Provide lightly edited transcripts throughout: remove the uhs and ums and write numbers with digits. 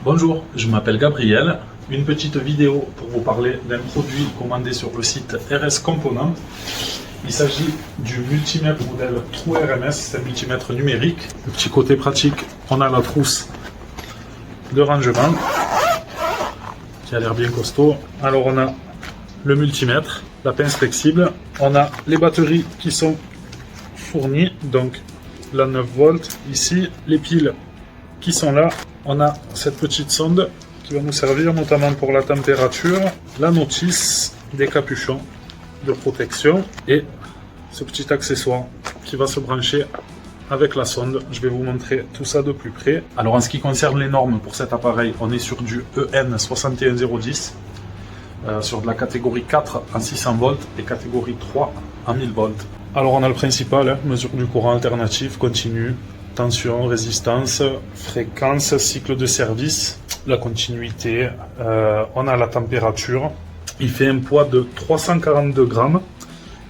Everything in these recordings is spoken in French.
Bonjour, je m'appelle Gabriel. Une petite vidéo pour vous parler d'un produit commandé sur le site RS Components. Il s'agit du multimètre modèle True RMS, c'est un multimètre numérique. Le petit côté pratique, on a la trousse de rangement qui a l'air bien costaud. Alors on a le multimètre, la pince flexible, on a les batteries qui sont fournies, donc la 9 volts ici, les piles qui sont là. On a cette petite sonde qui va nous servir notamment pour la température, la notice, des capuchons de protection et ce petit accessoire qui va se brancher avec la sonde. Je vais vous montrer tout ça de plus près. Alors en ce qui concerne les normes pour cet appareil, on est sur du EN 61010, sur de la catégorie 4 en 600 volts et catégorie 3 en 1000 volts. Alors on a le principal, mesure du courant alternatif, continu, tension, résistance, fréquence, cycle de service, la continuité, on a la température. Il fait un poids de 342 grammes.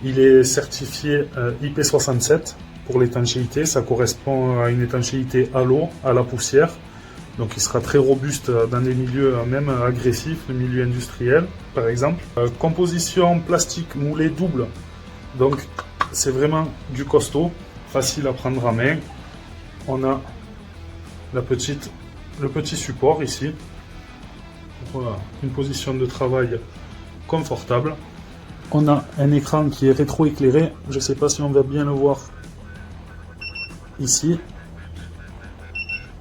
Il est certifié IP67 pour l'étanchéité. Ça correspond à une étanchéité à l'eau, à la poussière. Donc il sera très robuste dans des milieux même agressifs, le milieu industriel par exemple. Composition plastique moulé double. Donc c'est vraiment du costaud, facile à prendre en main. On a le petit support ici. Voilà, une position de travail confortable. On a un écran qui est rétroéclairé. Je ne sais pas si on va bien le voir ici.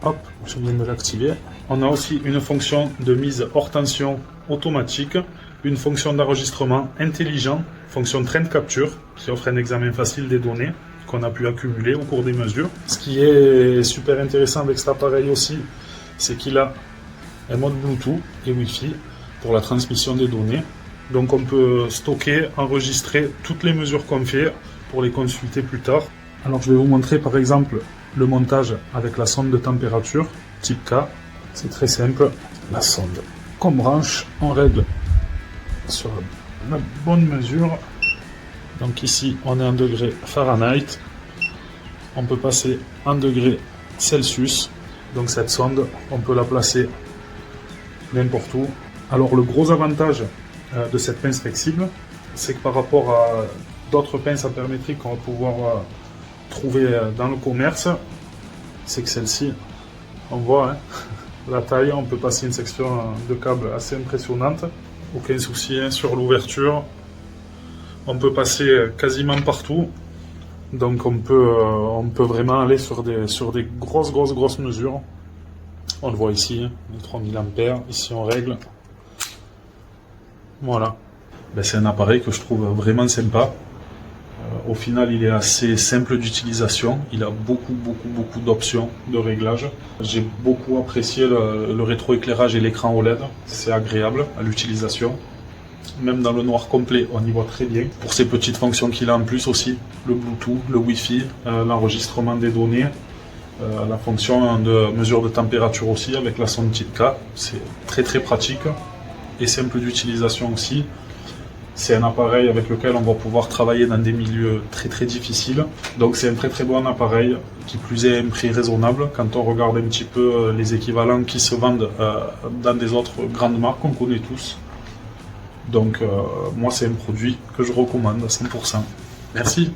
Hop, je viens de l'activer. On a aussi une fonction de mise hors tension automatique, une fonction d'enregistrement intelligent, fonction train de capture qui offre un examen facile des données qu'on a pu accumuler au cours des mesures. Ce qui est super intéressant avec cet appareil aussi, c'est qu'il a un mode Bluetooth et Wi-Fi pour la transmission des données. Donc on peut stocker, enregistrer toutes les mesures qu'on fait pour les consulter plus tard. Alors je vais vous montrer par exemple le montage avec la sonde de température type K. C'est très simple. La sonde qu'on branche, on règle sur la bonne mesure. Donc ici on est en degré Fahrenheit. On peut passer en degré Celsius. Donc cette sonde, on peut la placer n'importe où. Alors le gros avantage de cette pince flexible, c'est que par rapport à d'autres pinces ampermétriques qu'on va pouvoir trouver dans le commerce, c'est que celle-ci, on voit la taille, on peut passer une section de câble assez impressionnante. Aucun souci sur l'ouverture. On peut passer quasiment partout. Donc on peut vraiment aller sur des grosses mesures. On le voit ici, les 3000 ampères. Ici on règle. Voilà. Ben, c'est un appareil que je trouve vraiment sympa. Au final, il est assez simple d'utilisation. Il a beaucoup d'options de réglage. J'ai beaucoup apprécié le rétroéclairage et l'écran OLED. C'est agréable à l'utilisation. Même dans le noir complet, on y voit très bien. Pour ces petites fonctions qu'il a en plus aussi, le Bluetooth, le Wi-Fi, l'enregistrement des données, la fonction de mesure de température aussi avec la sonde type K. C'est très pratique et simple d'utilisation aussi. C'est un appareil avec lequel on va pouvoir travailler dans des milieux très difficiles. Donc c'est un très bon appareil, qui plus est un prix raisonnable quand on regarde un petit peu les équivalents qui se vendent dans des autres grandes marques qu'on connaît tous. Donc moi c'est un produit que je recommande à 100%. Merci.